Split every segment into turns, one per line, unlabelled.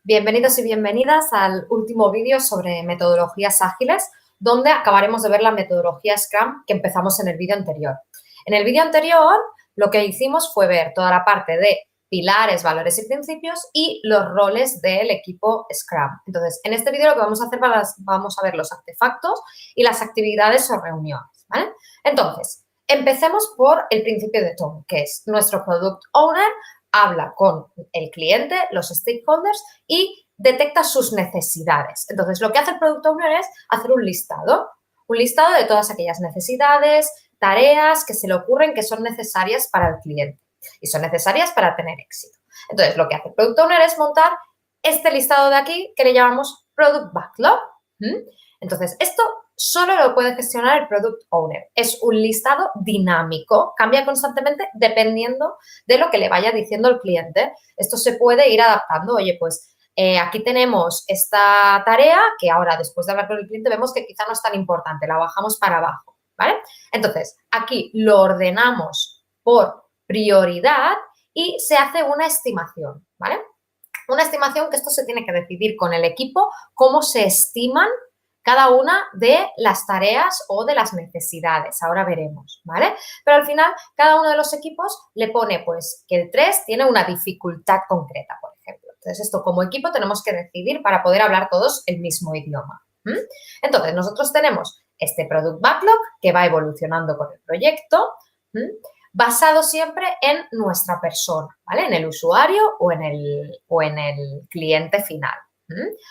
Bienvenidos y bienvenidas al último vídeo sobre metodologías ágiles, donde acabaremos de ver la metodología Scrum que empezamos en el vídeo anterior. En el vídeo anterior lo que hicimos fue ver toda la parte de pilares, valores y principios y los roles del equipo Scrum. Entonces, en este vídeo lo que vamos a hacer vamos a ver los artefactos y las actividades o reuniones, ¿vale? Entonces, empecemos por el principio de todo, que es nuestro Product Owner habla con el cliente, los stakeholders y detecta sus necesidades. Entonces, lo que hace el Product Owner es hacer un listado de todas aquellas necesidades, tareas que se le ocurren que son necesarias para el cliente y son necesarias para tener éxito. Entonces, lo que hace el Product Owner es montar este listado de aquí que le llamamos Product Backlog. Entonces, esto solo lo puede gestionar el Product Owner. Es un listado dinámico, cambia constantemente dependiendo de lo que le vaya diciendo el cliente. Esto se puede ir adaptando. Oye, pues aquí tenemos esta tarea que ahora, después de hablar con el cliente, vemos que quizá no es tan importante, la bajamos para abajo, ¿vale? Entonces, aquí lo ordenamos por prioridad y se hace una estimación, ¿vale? Una estimación que esto se tiene que decidir con el equipo, cómo se estiman cada una de las tareas o de las necesidades. Ahora veremos, ¿vale? Pero al final, cada uno de los equipos le pone, pues, que el 3 tiene una dificultad concreta, por ejemplo. Entonces, esto como equipo tenemos que decidir para poder hablar todos el mismo idioma. Entonces, nosotros tenemos este Product Backlog que va evolucionando con el proyecto, basado siempre en nuestra persona, ¿vale? En el usuario o en el cliente final.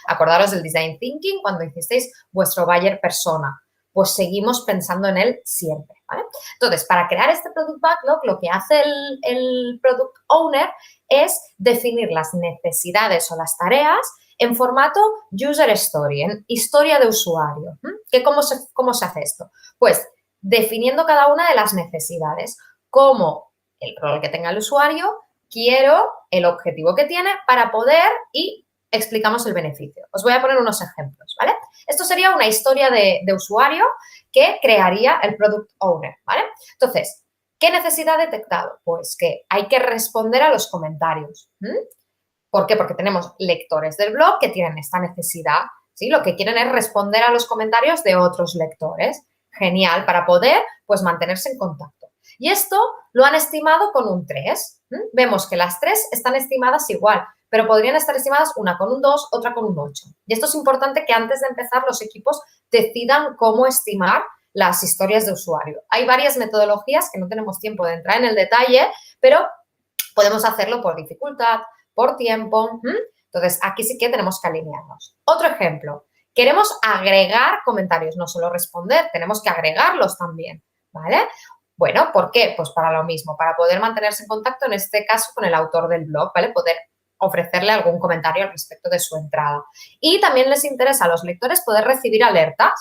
Acordaros del Design Thinking cuando hicisteis vuestro buyer persona. Pues seguimos pensando en él siempre, ¿vale? Entonces, para crear este Product Backlog, lo que hace el Product Owner es definir las necesidades o las tareas en formato User Story, en historia de usuario. ¿Cómo se hace esto? Pues definiendo cada una de las necesidades, como el rol que tenga el usuario, quiero el objetivo que tiene para poder y explicamos el beneficio. Os voy a poner unos ejemplos, ¿vale? Esto sería una historia de usuario que crearía el Product Owner, ¿vale? Entonces, ¿qué necesidad ha detectado? Pues que hay que responder a los comentarios. ¿Por qué? Porque tenemos lectores del blog que tienen esta necesidad, ¿sí? Lo que quieren es responder a los comentarios de otros lectores. Genial, para poder, pues, mantenerse en contacto. Y esto lo han estimado con un 3. Vemos que las 3 están estimadas igual, pero podrían estar estimadas una con un 2, otra con un 8. Y esto es importante que antes de empezar los equipos decidan cómo estimar las historias de usuario. Hay varias metodologías que no tenemos tiempo de entrar en el detalle, pero podemos hacerlo por dificultad, por tiempo. Entonces, aquí sí que tenemos que alinearnos. Otro ejemplo, queremos agregar comentarios, no solo responder, tenemos que agregarlos también, ¿vale? Bueno, ¿por qué? Pues para lo mismo, para poder mantenerse en contacto, en este caso, con el autor del blog, ¿vale? Poder ofrecerle algún comentario al respecto de su entrada. Y también les interesa a los lectores poder recibir alertas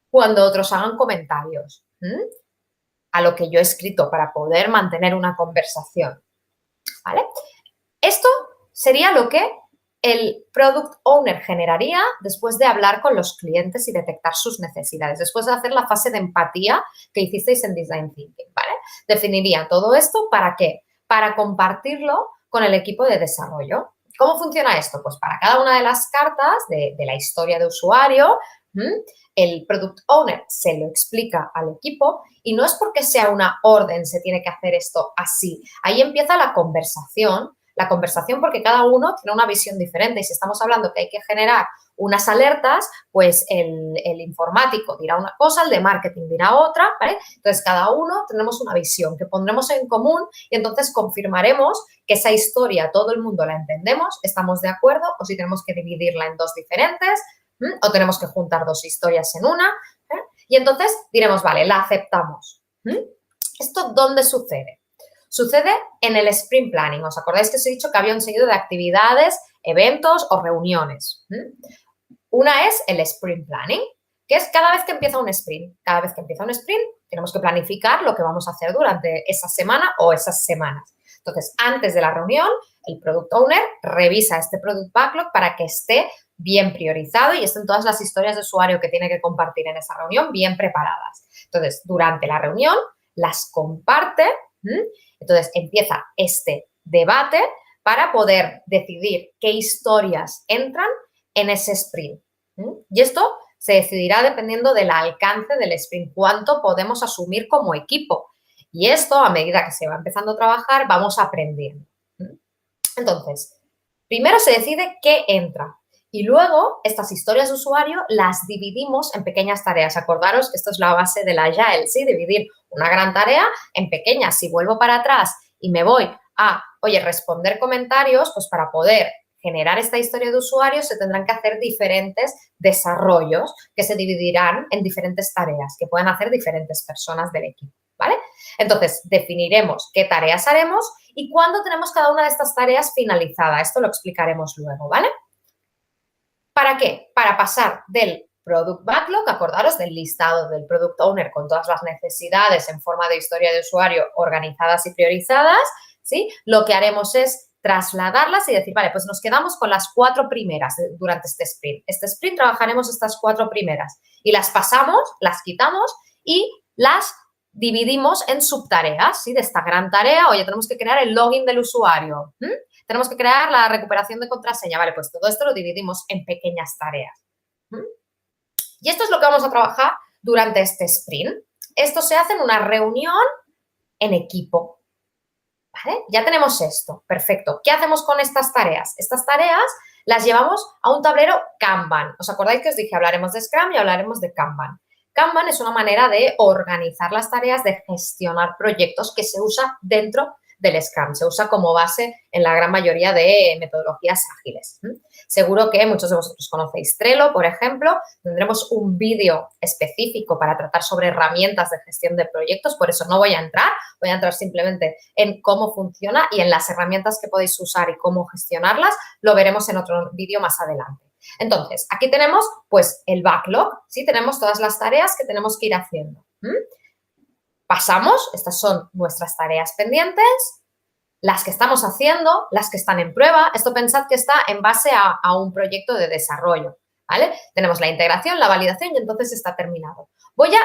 cuando otros hagan comentarios a lo que yo he escrito para poder mantener una conversación, ¿vale? Esto sería lo que el Product Owner generaría después de hablar con los clientes y detectar sus necesidades, después de hacer la fase de empatía que hicisteis en Design Thinking, ¿vale? Definiría todo esto, ¿para qué? Para compartirlo con el equipo de desarrollo. ¿Cómo funciona esto? Pues para cada una de las cartas de la historia de usuario, el Product Owner se lo explica al equipo y no es porque sea una orden, se tiene que hacer esto así. Ahí empieza la conversación porque cada uno tiene una visión diferente y si estamos hablando que hay que generar unas alertas, pues el informático dirá una cosa, el de marketing dirá otra, ¿vale? Entonces, cada uno tenemos una visión que pondremos en común y entonces confirmaremos que esa historia todo el mundo la entendemos, estamos de acuerdo o si tenemos que dividirla en dos diferentes o tenemos que juntar dos historias en una y entonces diremos, vale, la aceptamos. ¿Esto dónde sucede? Sucede en el sprint planning. ¿Os acordáis que os he dicho que había un seguido de actividades, eventos o reuniones? Una es el sprint planning, que es cada vez que empieza un sprint. Cada vez que empieza un sprint, tenemos que planificar lo que vamos a hacer durante esa semana o esas semanas. Entonces, antes de la reunión, el Product Owner revisa este Product Backlog para que esté bien priorizado y estén todas las historias de usuario que tiene que compartir en esa reunión bien preparadas. Entonces, durante la reunión, las comparte. Entonces, empieza este debate para poder decidir qué historias entran en ese sprint. Y esto se decidirá dependiendo del alcance del sprint, cuánto podemos asumir como equipo. Y esto, a medida que se va empezando a trabajar, vamos aprendiendo. Entonces, primero se decide qué entra y luego estas historias de usuario las dividimos en pequeñas tareas. Acordaros que esto es la base de la Agile, ¿sí? Dividir una gran tarea en pequeñas. Si vuelvo para atrás y me voy a, oye, responder comentarios, pues para poder generar esta historia de usuario se tendrán que hacer diferentes desarrollos que se dividirán en diferentes tareas que pueden hacer diferentes personas del equipo, ¿vale? Entonces, definiremos qué tareas haremos y cuándo tenemos cada una de estas tareas finalizada. Esto lo explicaremos luego, ¿vale? ¿Para qué? Para pasar del Product Backlog, acordaros del listado del Product Owner con todas las necesidades en forma de historia de usuario organizadas y priorizadas, ¿sí? Lo que haremos es trasladarlas y decir, vale, pues nos quedamos con las 4 primeras durante este sprint. Este sprint trabajaremos estas 4 primeras y las pasamos, las quitamos y las dividimos en subtareas, ¿sí? De esta gran tarea, oye, tenemos que crear el login del usuario, tenemos que crear la recuperación de contraseña, vale, pues todo esto lo dividimos en pequeñas tareas. Y esto es lo que vamos a trabajar durante este sprint. Esto se hace en una reunión en equipo, ¿vale? Ya tenemos esto, perfecto. ¿Qué hacemos con estas tareas? Estas tareas las llevamos a un tablero Kanban. ¿Os acordáis que os dije hablaremos de Scrum y hablaremos de Kanban? Kanban es una manera de organizar las tareas, de gestionar proyectos que se usa dentro del Scrum. Se usa como base en la gran mayoría de metodologías ágiles. Seguro que muchos de vosotros conocéis Trello, por ejemplo. Tendremos un vídeo específico para tratar sobre herramientas de gestión de proyectos, por eso no voy a entrar simplemente en cómo funciona y en las herramientas que podéis usar y cómo gestionarlas. Lo veremos en otro vídeo más adelante. Entonces, aquí tenemos pues el backlog, ¿sí? Tenemos todas las tareas que tenemos que ir haciendo. Pasamos, estas son nuestras tareas pendientes, las que estamos haciendo, las que están en prueba. Esto pensad que está en base a un proyecto de desarrollo, ¿vale? Tenemos la integración, la validación y entonces está terminado. Voy a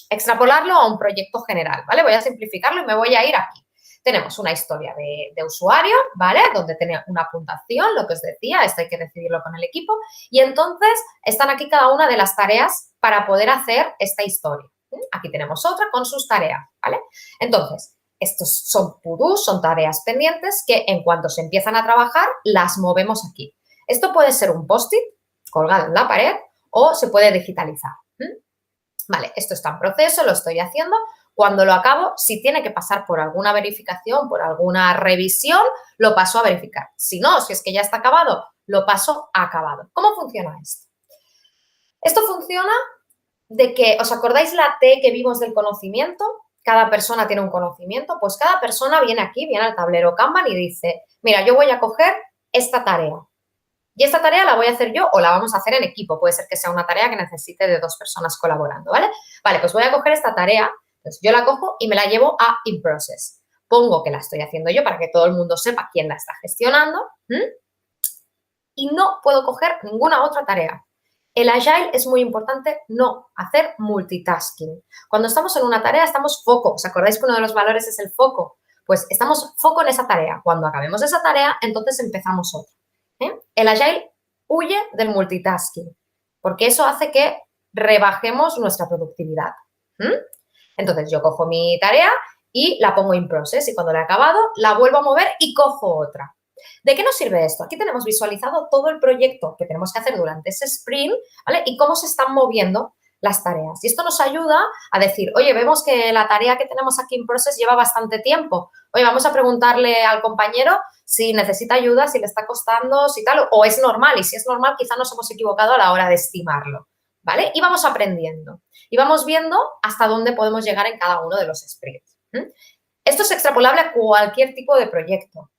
extrapolarlo a un proyecto general, ¿vale? Voy a simplificarlo y me voy a ir aquí. Tenemos una historia de usuario, ¿vale? Donde tiene una puntuación, lo que os decía, esto hay que decidirlo con el equipo. Y entonces están aquí cada una de las tareas para poder hacer esta historia. Aquí tenemos otra con sus tareas, ¿vale? Entonces, estos son to-dos, son tareas pendientes que en cuanto se empiezan a trabajar, las movemos aquí. Esto puede ser un post-it colgado en la pared o se puede digitalizar. Vale, esto está en proceso, lo estoy haciendo. Cuando lo acabo, si tiene que pasar por alguna verificación, por alguna revisión, lo paso a verificar. Si no, si es que ya está acabado, lo paso a acabado. ¿Cómo funciona esto? Esto funciona de que, ¿os acordáis la T que vimos del conocimiento? Cada persona tiene un conocimiento, pues cada persona viene aquí, viene al tablero Kanban y dice, mira, yo voy a coger esta tarea y esta tarea la voy a hacer yo o la vamos a hacer en equipo. Puede ser que sea una tarea que necesite de 2 personas colaborando, ¿vale? Vale, pues voy a coger esta tarea, entonces yo la cojo y me la llevo a In Process. Pongo que la estoy haciendo yo para que todo el mundo sepa quién la está gestionando y no puedo coger ninguna otra tarea. El Agile es muy importante no hacer multitasking. Cuando estamos en una tarea estamos foco. ¿Os acordáis que uno de los valores es el foco? Pues estamos foco en esa tarea. Cuando acabemos esa tarea, entonces empezamos otra. El Agile huye del multitasking porque eso hace que rebajemos nuestra productividad. Entonces yo cojo mi tarea y la pongo in process y cuando la he acabado la vuelvo a mover y cojo otra. ¿De qué nos sirve esto? Aquí tenemos visualizado todo el proyecto que tenemos que hacer durante ese sprint, ¿vale? Y cómo se están moviendo las tareas. Y esto nos ayuda a decir, oye, vemos que la tarea que tenemos aquí en Process lleva bastante tiempo. Oye, vamos a preguntarle al compañero si necesita ayuda, si le está costando, si tal, o es normal. Y si es normal, quizá nos hemos equivocado a la hora de estimarlo, ¿vale? Y vamos aprendiendo. Y vamos viendo hasta dónde podemos llegar en cada uno de los sprints. Esto es extrapolable a cualquier tipo de proyecto.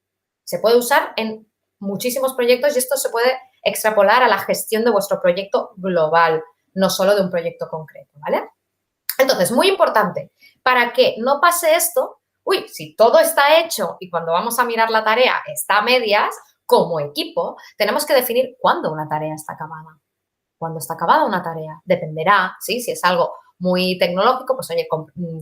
Se puede usar en muchísimos proyectos y esto se puede extrapolar a la gestión de vuestro proyecto global, no solo de un proyecto concreto, ¿vale? Entonces, muy importante, para que no pase esto, si todo está hecho y cuando vamos a mirar la tarea está a medias, como equipo, tenemos que definir cuándo una tarea está acabada. Cuándo está acabada una tarea. Dependerá, ¿sí? Si es algo muy tecnológico, pues oye,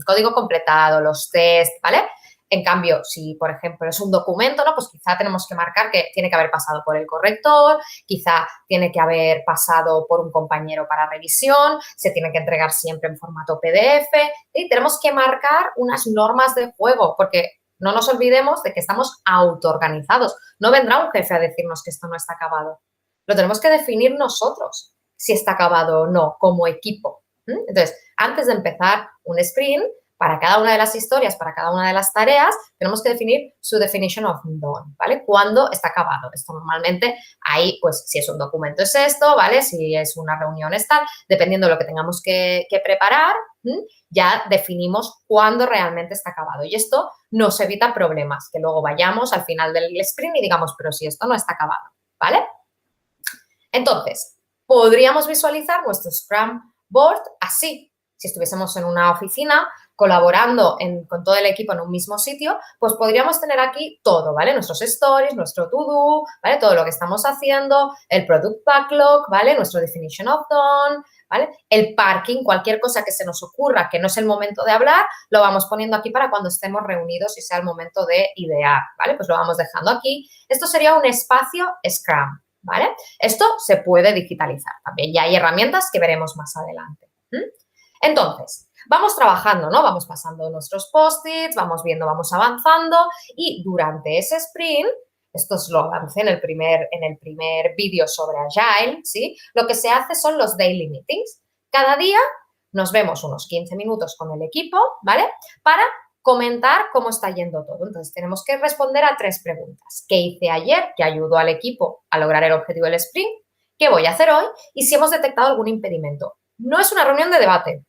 código completado, los test, ¿vale? En cambio, si, por ejemplo, es un documento, ¿no? Pues quizá tenemos que marcar que tiene que haber pasado por el corrector, quizá tiene que haber pasado por un compañero para revisión, se tiene que entregar siempre en formato PDF y tenemos que marcar unas normas de juego porque no nos olvidemos de que estamos autoorganizados. No vendrá un jefe a decirnos que esto no está acabado. Lo tenemos que definir nosotros si está acabado o no como equipo. Entonces, antes de empezar un sprint, para cada una de las historias, para cada una de las tareas, tenemos que definir su definition of done, ¿vale? ¿Cuándo está acabado? Esto normalmente ahí, pues, si es un documento es esto, ¿vale? Si es una reunión es tal, dependiendo de lo que tengamos que preparar, ya definimos cuándo realmente está acabado. Y esto nos evita problemas, que luego vayamos al final del sprint y digamos, pero si esto no está acabado, ¿vale? Entonces, podríamos visualizar nuestro Scrum Board así. Si estuviésemos en una oficina colaborando con todo el equipo en un mismo sitio, pues podríamos tener aquí todo, ¿vale? Nuestros stories, nuestro to-do, ¿vale? Todo lo que estamos haciendo, el product backlog, ¿vale? Nuestro definition of done, ¿vale? El parking, cualquier cosa que se nos ocurra que no es el momento de hablar, lo vamos poniendo aquí para cuando estemos reunidos y sea el momento de idear, ¿vale? Pues lo vamos dejando aquí. Esto sería un espacio Scrum, ¿vale? Esto se puede digitalizar también. Ya hay herramientas que veremos más adelante. Entonces, vamos trabajando, ¿no? Vamos pasando nuestros post-its, vamos viendo, vamos avanzando y durante ese sprint, esto os lo avancé en el primer vídeo sobre Agile, ¿sí? Lo que se hace son los daily meetings. Cada día nos vemos unos 15 minutos con el equipo, ¿vale? Para comentar cómo está yendo todo. Entonces, tenemos que responder a 3 preguntas. ¿Qué hice ayer que ayudó al equipo a lograr el objetivo del sprint? ¿Qué voy a hacer hoy? Y si hemos detectado algún impedimento. No es una reunión de debate.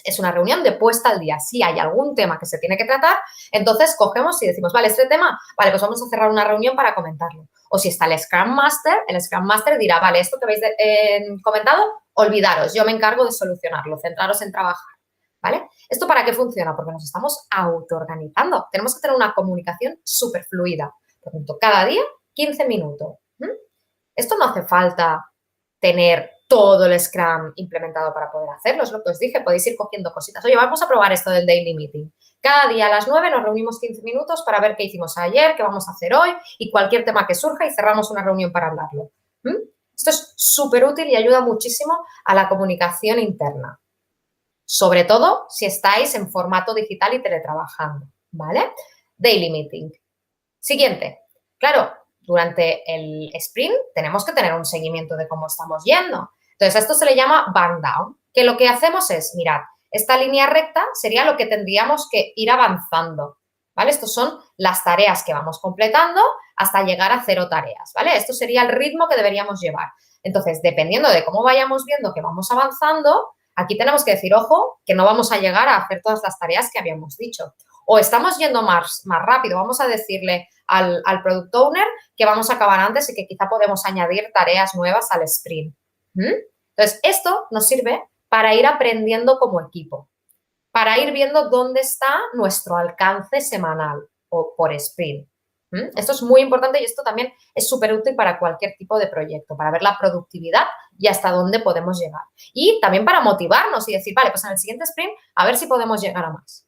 Es una reunión de puesta al día. Si hay algún tema que se tiene que tratar, entonces cogemos y decimos, vale, este tema, vale, pues vamos a cerrar una reunión para comentarlo. O si está el Scrum Master dirá, vale, esto que habéis comentado, olvidaros, yo me encargo de solucionarlo, centraros en trabajar, ¿vale? ¿Esto para qué funciona? Porque nos estamos autoorganizando. Tenemos que tener una comunicación súper fluida. Por tanto, cada día, 15 minutos. Esto no hace falta tener todo el Scrum implementado para poder hacerlo. Es lo que os dije, podéis ir cogiendo cositas. Oye, vamos a probar esto del daily meeting. Cada día a las 9 nos reunimos 15 minutos para ver qué hicimos ayer, qué vamos a hacer hoy y cualquier tema que surja y cerramos una reunión para hablarlo. Esto es súper útil y ayuda muchísimo a la comunicación interna. Sobre todo si estáis en formato digital y teletrabajando, ¿vale? Daily meeting. Siguiente. Claro, durante el sprint tenemos que tener un seguimiento de cómo estamos yendo. Entonces, a esto se le llama burn down, que lo que hacemos es, mirad, esta línea recta sería lo que tendríamos que ir avanzando, ¿vale? Estos son las tareas que vamos completando hasta llegar a 0 tareas, ¿vale? Esto sería el ritmo que deberíamos llevar. Entonces, dependiendo de cómo vayamos viendo que vamos avanzando, aquí tenemos que decir, ojo, que no vamos a llegar a hacer todas las tareas que habíamos dicho. O estamos yendo más rápido, vamos a decirle al Product Owner que vamos a acabar antes y que quizá podemos añadir tareas nuevas al sprint. Entonces, esto nos sirve para ir aprendiendo como equipo, para ir viendo dónde está nuestro alcance semanal o por sprint. Esto es muy importante y esto también es súper útil para cualquier tipo de proyecto, para ver la productividad y hasta dónde podemos llegar. Y también para motivarnos y decir, vale, pues en el siguiente sprint a ver si podemos llegar a más.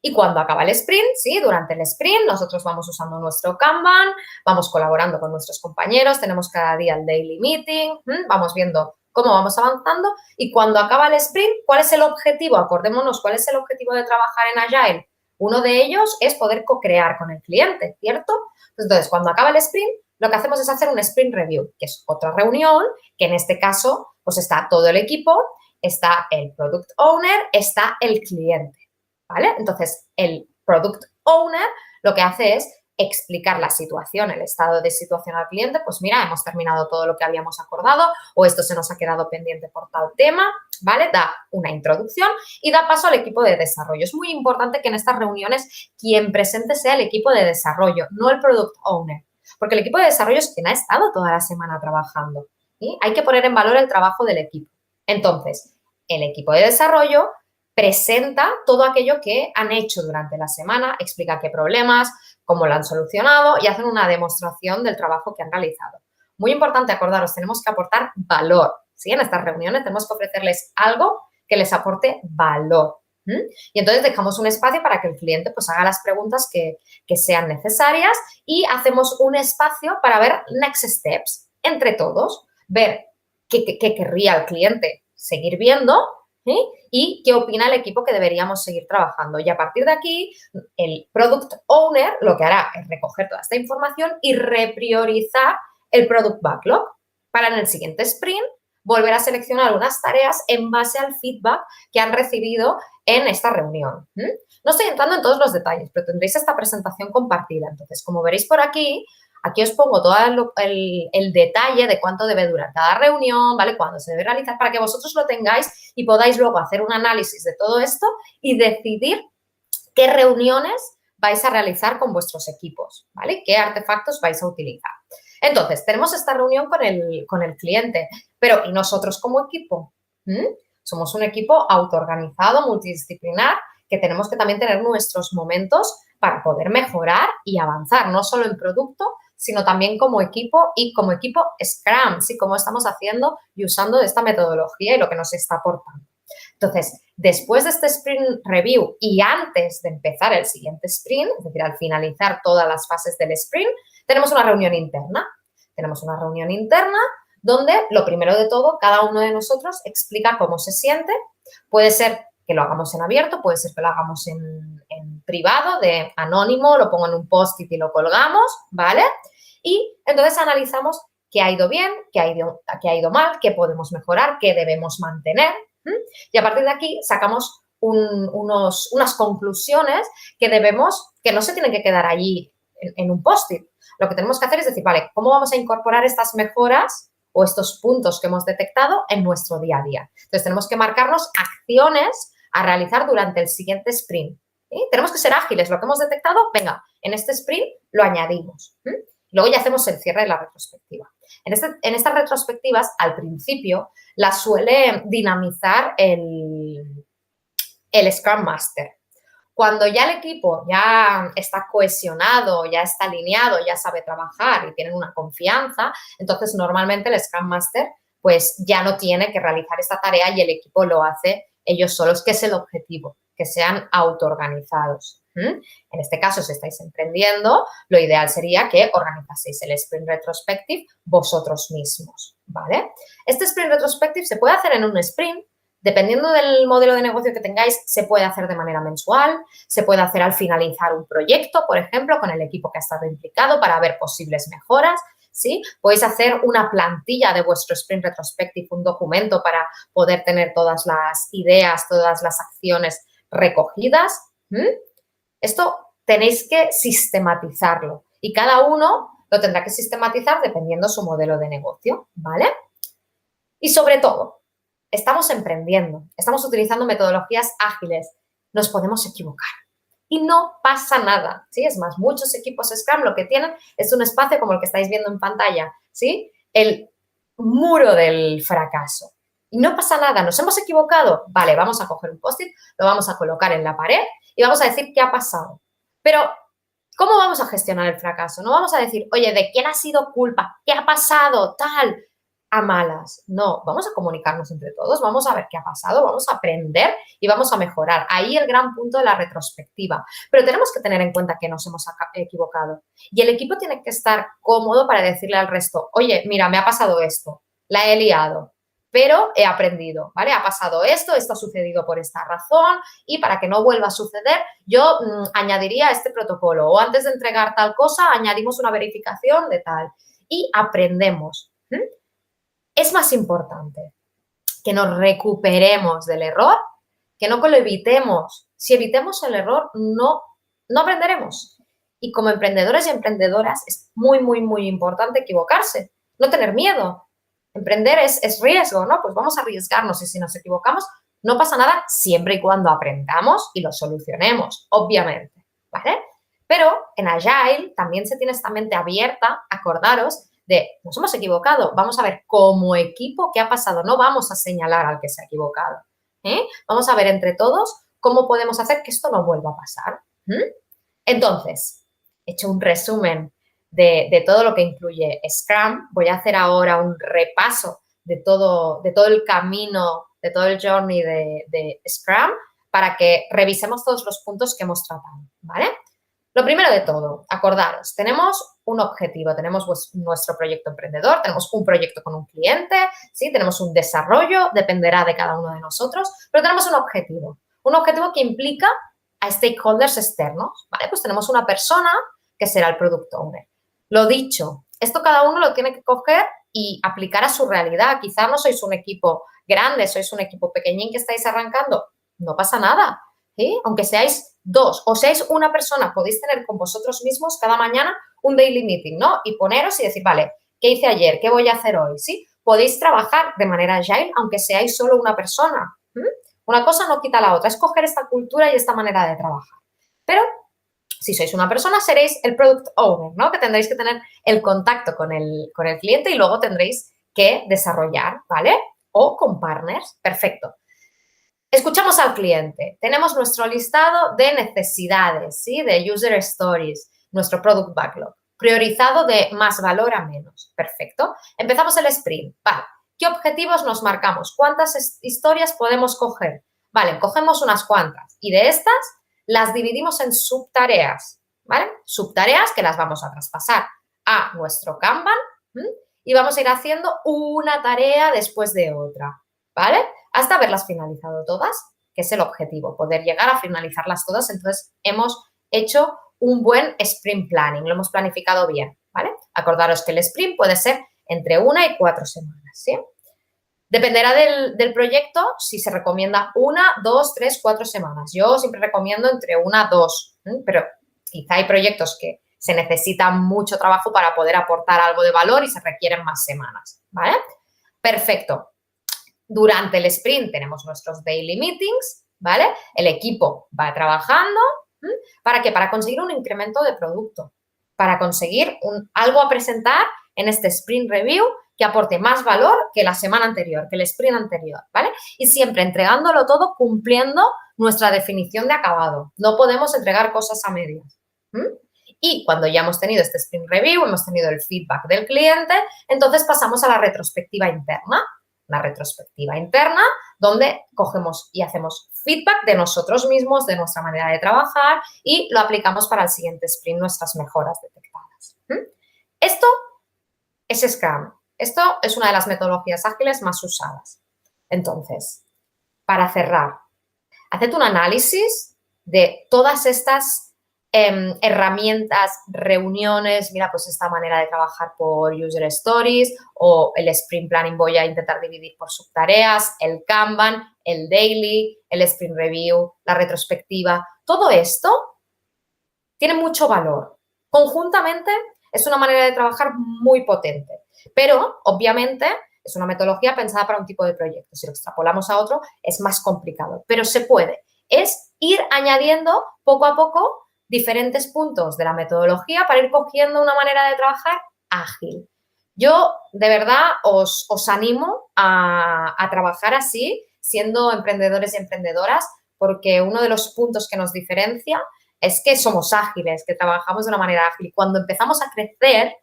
Y cuando acaba el sprint, ¿sí? Durante el sprint nosotros vamos usando nuestro Kanban, vamos colaborando con nuestros compañeros, tenemos cada día el daily meeting, vamos viendo cómo vamos avanzando y cuando acaba el sprint, ¿cuál es el objetivo? Acordémonos, ¿cuál es el objetivo de trabajar en Agile? Uno de ellos es poder co-crear con el cliente, ¿cierto? Entonces, cuando acaba el sprint, lo que hacemos es hacer un sprint review, que es otra reunión, que en este caso, pues está todo el equipo, está el product owner, está el cliente. ¿Vale? Entonces, el Product Owner lo que hace es explicar la situación, el estado de situación al cliente, pues mira, hemos terminado todo lo que habíamos acordado o esto se nos ha quedado pendiente por tal tema, ¿vale? Da una introducción y da paso al equipo de desarrollo. Es muy importante que en estas reuniones quien presente sea el equipo de desarrollo, no el Product Owner, porque el equipo de desarrollo es quien ha estado toda la semana trabajando y hay que poner en valor el trabajo del equipo. Entonces, el equipo de desarrollo presenta todo aquello que han hecho durante la semana, explica qué problemas, cómo lo han solucionado y hacen una demostración del trabajo que han realizado. Muy importante, acordaros, tenemos que aportar valor, ¿sí? En estas reuniones tenemos que ofrecerles algo que les aporte valor. ¿Mm? Y entonces dejamos un espacio para que el cliente pues haga las preguntas que sean necesarias y hacemos un espacio para ver next steps entre todos, ver qué querría el cliente seguir viendo, ¿sí? Y qué opina el equipo que deberíamos seguir trabajando. Y a partir de aquí, el Product Owner lo que hará es recoger toda esta información y repriorizar el Product Backlog para en el siguiente sprint volver a seleccionar unas tareas en base al feedback que han recibido en esta reunión. No estoy entrando en todos los detalles, pero tendréis esta presentación compartida. Entonces, como veréis por aquí, aquí os pongo todo el detalle de cuánto debe durar cada reunión, ¿vale? Cuándo se debe realizar, para que vosotros lo tengáis y podáis luego hacer un análisis de todo esto y decidir qué reuniones vais a realizar con vuestros equipos, ¿vale? ¿Qué artefactos vais a utilizar? Entonces, tenemos esta reunión con el cliente, pero ¿y nosotros como equipo? Somos un equipo autoorganizado, multidisciplinar, que tenemos que también tener nuestros momentos para poder mejorar y avanzar, no solo en producto, sino también como equipo y como equipo Scrum, ¿sí? Cómo estamos haciendo y usando esta metodología y lo que nos está aportando. Entonces, después de este sprint review y antes de empezar el siguiente sprint, es decir, al finalizar todas las fases del sprint, tenemos una reunión interna. Tenemos una reunión interna donde, lo primero de todo, cada uno de nosotros explica cómo se siente. Puede ser que lo hagamos en abierto, puede ser que lo hagamos en privado, de anónimo, lo pongo en un post-it y lo colgamos, ¿vale? Y entonces analizamos qué ha ido bien, qué ha ido mal, qué podemos mejorar, qué debemos mantener. Y a partir de aquí sacamos unas conclusiones que no se tienen que quedar allí en un post-it. Lo que tenemos que hacer es decir, vale, ¿cómo vamos a incorporar estas mejoras o estos puntos que hemos detectado en nuestro día a día? Entonces, tenemos que marcarnos acciones a realizar durante el siguiente sprint. ¿Sí? Tenemos que ser ágiles. Lo que hemos detectado, venga, en este sprint lo añadimos. Luego ya hacemos el cierre de la retrospectiva. En estas retrospectivas, al principio, las suele dinamizar el Scrum Master. Cuando ya el equipo ya está cohesionado, ya está alineado, ya sabe trabajar y tienen una confianza, entonces normalmente el Scrum Master pues ya no tiene que realizar esta tarea y el equipo lo hace ellos solos, que es el objetivo, que sean autoorganizados. En este caso, si estáis emprendiendo, lo ideal sería que organizaseis el Sprint Retrospective vosotros mismos, ¿vale? Este Sprint Retrospective se puede hacer en un sprint. Dependiendo del modelo de negocio que tengáis, se puede hacer de manera mensual, se puede hacer al finalizar un proyecto, por ejemplo, con el equipo que ha estado implicado para ver posibles mejoras, ¿sí? Podéis hacer una plantilla de vuestro Sprint Retrospective, un documento para poder tener todas las ideas, todas las acciones recogidas. Esto tenéis que sistematizarlo y cada uno lo tendrá que sistematizar dependiendo su modelo de negocio, ¿vale? Y sobre todo, estamos emprendiendo, estamos utilizando metodologías ágiles, nos podemos equivocar y no pasa nada, ¿sí? Es más, muchos equipos Scrum lo que tienen es un espacio como el que estáis viendo en pantalla, ¿sí? El muro del fracaso. Y no pasa nada, nos hemos equivocado, vale, vamos a coger un post-it, lo vamos a colocar en la pared y vamos a decir qué ha pasado. Pero, ¿cómo vamos a gestionar el fracaso? No vamos a decir, oye, ¿de quién ha sido culpa? ¿Qué ha pasado? Tal, a malas. No, vamos a comunicarnos entre todos, vamos a ver qué ha pasado, vamos a aprender y vamos a mejorar. Ahí el gran punto de la retrospectiva. Pero tenemos que tener en cuenta que nos hemos equivocado. Y el equipo tiene que estar cómodo para decirle al resto, oye, mira, me ha pasado esto, la he liado, pero he aprendido, ¿vale? Ha pasado esto ha sucedido por esta razón y para que no vuelva a suceder, yo añadiría este protocolo o antes de entregar tal cosa, añadimos una verificación de tal y aprendemos. Es más importante que nos recuperemos del error que no que lo evitemos. Si evitemos el error, no aprenderemos. Y como emprendedores y emprendedoras es muy, muy, muy importante equivocarse, no tener miedo. Emprender es riesgo, ¿no? Pues vamos a arriesgarnos y si nos equivocamos, no pasa nada siempre y cuando aprendamos y lo solucionemos, obviamente, ¿vale? Pero en Agile también se tiene esta mente abierta, acordaros, de nos hemos equivocado, vamos a ver como equipo qué ha pasado, no vamos a señalar al que se ha equivocado. Vamos a ver entre todos cómo podemos hacer que esto no vuelva a pasar. Entonces, he hecho un resumen de todo lo que incluye Scrum. Voy a hacer ahora un repaso de todo el camino, de todo el journey de Scrum para que revisemos todos los puntos que hemos tratado, ¿vale? Lo primero de todo, acordaros, tenemos un objetivo, tenemos nuestro proyecto emprendedor, tenemos un proyecto con un cliente, ¿sí? Tenemos un desarrollo, dependerá de cada uno de nosotros, pero tenemos un objetivo que implica a stakeholders externos, ¿vale? Pues tenemos una persona que será el product owner. Lo dicho, esto cada uno lo tiene que coger y aplicar a su realidad. Quizá no sois un equipo grande, sois un equipo pequeñín que estáis arrancando, no pasa nada, ¿sí? Aunque seáis 2 o seáis una persona, podéis tener con vosotros mismos cada mañana un daily meeting, ¿no? Y poneros y decir, vale, ¿qué hice ayer? ¿Qué voy a hacer hoy? ¿Sí? Podéis trabajar de manera agile, aunque seáis solo una persona. Una cosa no quita la otra, es coger esta cultura y esta manera de trabajar. Pero si sois una persona, seréis el product owner, ¿no? Que tendréis que tener el contacto con el cliente y luego tendréis que desarrollar, ¿vale? O con partners, perfecto. Escuchamos al cliente, tenemos nuestro listado de necesidades, ¿sí? De user stories, nuestro product backlog, priorizado de más valor a menos, perfecto. Empezamos el sprint, vale, ¿qué objetivos nos marcamos? ¿Cuántas historias podemos coger? Vale, cogemos unas cuantas y de estas las dividimos en subtareas, ¿vale? Subtareas que las vamos a traspasar a nuestro Kanban y vamos a ir haciendo una tarea después de otra, ¿vale? Hasta haberlas finalizado todas, que es el objetivo, poder llegar a finalizarlas todas. Entonces, hemos hecho un buen sprint planning, lo hemos planificado bien, ¿vale? Acordaros que el sprint puede ser entre 1 y 4 semanas, ¿sí? Dependerá del proyecto si se recomienda 1, 2, 3, 4 semanas. Yo siempre recomiendo entre 1 y 2, pero quizá hay proyectos que se necesita mucho trabajo para poder aportar algo de valor y se requieren más semanas, ¿vale? Perfecto. Durante el sprint tenemos nuestros daily meetings, ¿vale? El equipo va trabajando. ¿Para qué? Para conseguir un incremento de producto, para conseguir algo a presentar en este sprint review que aporte más valor que la semana anterior, que el sprint anterior, ¿vale? Y siempre entregándolo todo cumpliendo nuestra definición de acabado. No podemos entregar cosas a medias. Y cuando ya hemos tenido este sprint review, hemos tenido el feedback del cliente, entonces pasamos a la retrospectiva interna. Una retrospectiva interna donde cogemos y hacemos feedback de nosotros mismos, de nuestra manera de trabajar y lo aplicamos para el siguiente sprint, nuestras mejoras detectadas. Esto es Scrum. Esto es una de las metodologías ágiles más usadas. Entonces, para cerrar, haced un análisis de todas estas herramientas, reuniones, mira, pues esta manera de trabajar por user stories o el sprint planning voy a intentar dividir por subtareas, el Kanban, el daily, el sprint review, la retrospectiva. Todo esto tiene mucho valor. Conjuntamente es una manera de trabajar muy potente, pero obviamente es una metodología pensada para un tipo de proyecto. Si lo extrapolamos a otro es más complicado, pero se puede. Es ir añadiendo poco a poco diferentes puntos de la metodología para ir cogiendo una manera de trabajar ágil. Yo, de verdad, os animo a trabajar así, siendo emprendedores y emprendedoras, porque uno de los puntos que nos diferencia es que somos ágiles, que trabajamos de una manera ágil. Y cuando empezamos a crecer,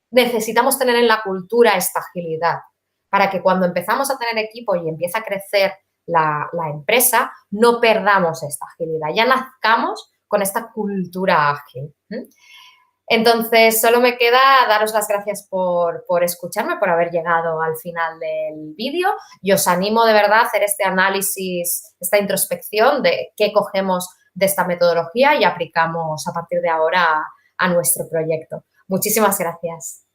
necesitamos tener en la cultura esta agilidad, para que cuando empezamos a tener equipo y empieza a crecer la empresa, no perdamos esta agilidad, ya nazcamos con esta cultura ágil. Entonces, solo me queda daros las gracias por escucharme, por haber llegado al final del vídeo y os animo de verdad a hacer este análisis, esta introspección de qué cogemos de esta metodología y aplicamos a partir de ahora a nuestro proyecto. Muchísimas gracias.